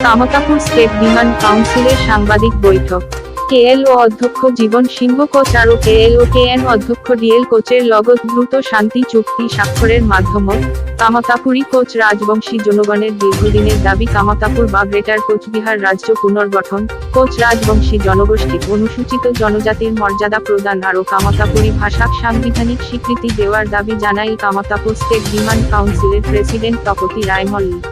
Kamtapur state বিমান কাউন্সিলের সাংবাদিক বৈঠক। কেএলও অধ্যক্ষ জীবন সিংহ কোচ আর কেএলওকেএন অধ্যক্ষ ডিএল কোচের লগত দ্রুত শান্তি চুক্তি স্বাক্ষরের মাধ্যমত কামতাপুরী কোচ রাজবংশী জনগণের দীর্ঘদিনের দাবি কামতাপুর বা গ্রেটার কোচবিহার রাজ্য পুনর্গঠন, কোচ রাজবংশী জনগোষ্ঠীর অনুসূচিত জনজাতির মর্যাদা প্রদান আরও কামতাপুরী ভাষাক সাংবিধানিক স্বীকৃতি দেওয়ার দাবি জানাই কামতাপুর স্টেট বিমান কাউন্সিলের প্রেসিডেন্ট তপতি রায় মল্লিক।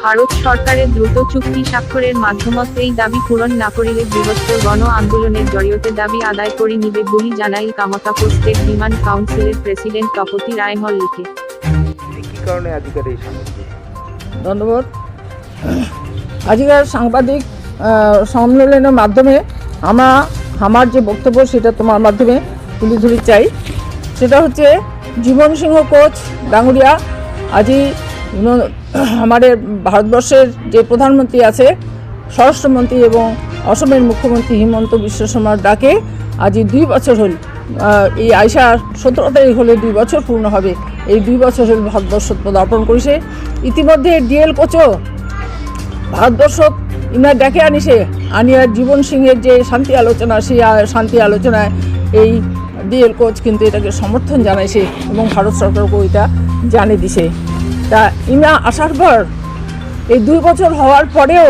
ভারত সরকারের দ্রুত চুক্তি স্বাক্ষরের মাধ্যমত এই দাবি পূরণ না করিলে বৃহত্তর গণ আন্দোলনের জড়িয়তে দাবি আদায় করে নিবে বলি জানাই কামতাপুর স্টেট বিমান কাউন্সিলের প্রেসিডেন্ট তপতি রায় মল্লিকে। ধন্যবাদ। আজকের সাংবাদিক সম্মেলনের মাধ্যমে আমার যে বক্তব্য সেটা তোমার মাধ্যমে তুলে ধরে চাই। সেটা হচ্ছে জীবন সিংহ কোচ ডাঙ্গুরিয়া আজই আমাদের ভারতবর্ষের যে প্রধানমন্ত্রী আছে, স্বরাষ্ট্রমন্ত্রী এবং অসমের মুখ্যমন্ত্রী হিমন্ত বিশ্ব শর্মার ডাকে আজই 2 বছর হল, এই আইসা 17 তারিখ হলে 2 বছর পূর্ণ হবে। এই 2 বছর হল ভারতবর্ষ পদার্পণ করেছে। ইতিমধ্যে ডিএল কোচও ভারতবর্ষ ইনার ডাকে আনিছে, আনিয়ার জীবন সিংহের যে শান্তি আলোচনা, সেই শান্তি আলোচনায় এই ডিএল কোচ কিন্তু এটাকে সমর্থন জানাইছে এবং ভারত সরকারকেও এটা জানিয়ে দিছে। তা ইনা আসার পর এই 2 বছর হওয়ার পরেও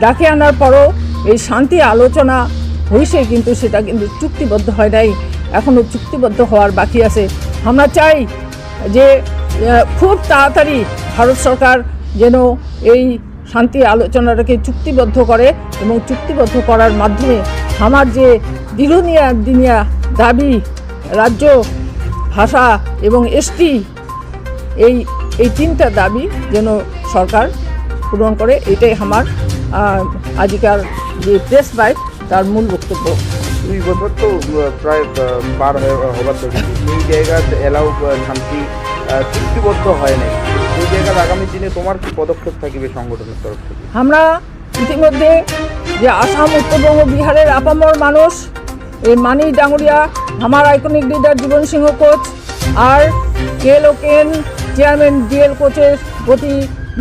ডাকে আনার পরও এই শান্তি আলোচনা হয়েছে, কিন্তু সেটা কিন্তু চুক্তিবদ্ধ হয় নাই, এখনও চুক্তিবদ্ধ হওয়ার বাকি আছে। আমরা চাই যে খুব তাড়াতাড়ি ভারত সরকার যেন এই শান্তি আলোচনাটাকে চুক্তিবদ্ধ করে এবং চুক্তিবদ্ধ করার মাধ্যমে আমার যে দীর্ঘদিনিয়া দাবি রাজ্য, ভাষা এবং এসটি, এই 3টা দাবি যেন সরকার পূরণ করে, এটাই আমার আজকের যে প্রেস বাইট তার মূল বক্তব্য। 2 বছর তো প্রায় পার হবার তৈরি, সেই জায়গাতে এলাও শান্তি চুক্তিবদ্ধ হয় নাই। সেই জায়গার আগামী দিনে তোমার কি পদক্ষেপ থাকবে সংগঠনের তরফ থেকে? আমরা ইতিমধ্যে যে আসাম, উত্তরবঙ্গ, বিহারের আপামর মানুষ, এই মানি ডাঙ্গুরিয়া, আমার আইকনিক লিডার জীবন সিংহ কোচ আর কেএলওকেএন চেয়ারম্যান ডিএল কোচের প্রতি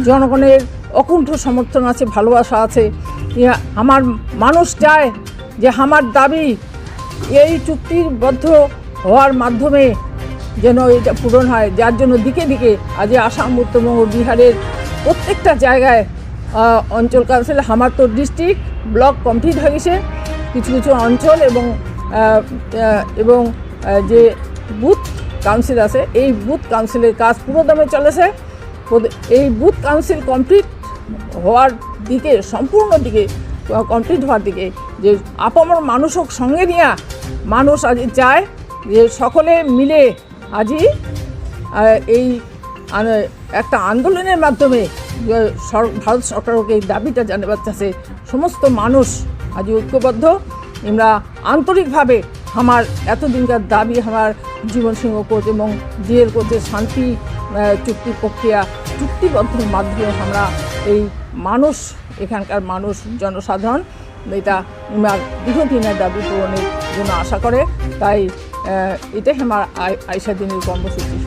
জনগণের অকুণ্ঠ সমর্থন আছে, ভালোবাসা আছে। আমার মানুষ চায় যে আমার দাবি এই চুক্তিবদ্ধ হওয়ার মাধ্যমে যেন এটা পূরণ হয়, যার জন্য দিকে দিকে আজ আসাম, উত্তরবঙ্গ, বিহারের প্রত্যেকটা জায়গায় অঞ্চল কাউন্সিল, আমার তো ডিস্ট্রিক্ট ব্লক কমপ্লিট হয়ে গেছে, কিছু কিছু অঞ্চল এবং যে বুথ কাউন্সিল আছে, এই বুথ কাউন্সিলের কাজ পুরোদমে চলেছে। এই বুথ কাউন্সিল কমপ্লিট হওয়ার দিকে, সম্পূর্ণ দিকে কমপ্লিট হওয়ার দিকে, যে আপামর মানুষক সঙ্গে নিয়ে মানুষ আজ চায় যে সকলে মিলে আজই এই একটা আন্দোলনের মাধ্যমে ভারত সরকারকে এই দাবিটা জানাবার চাচ্ছে। সমস্ত মানুষ আজ ঐক্যবদ্ধ। আমরা আন্তরিকভাবে আমার এতদিনকার দাবি, আমার জীবন সিংহ কোচ এবং ডিএল কোচের শান্তি চুক্তি প্রক্রিয়া চুক্তিবদ্ধের মাধ্যমে আমরা এই মানুষ, এখানকার মানুষ, জনসাধারণ এটা আমার দীর্ঘদিনের দাবি পূরণের জন্য আশা করে। তাই এটাই আমার আইসা দিনের কর্মসূচি।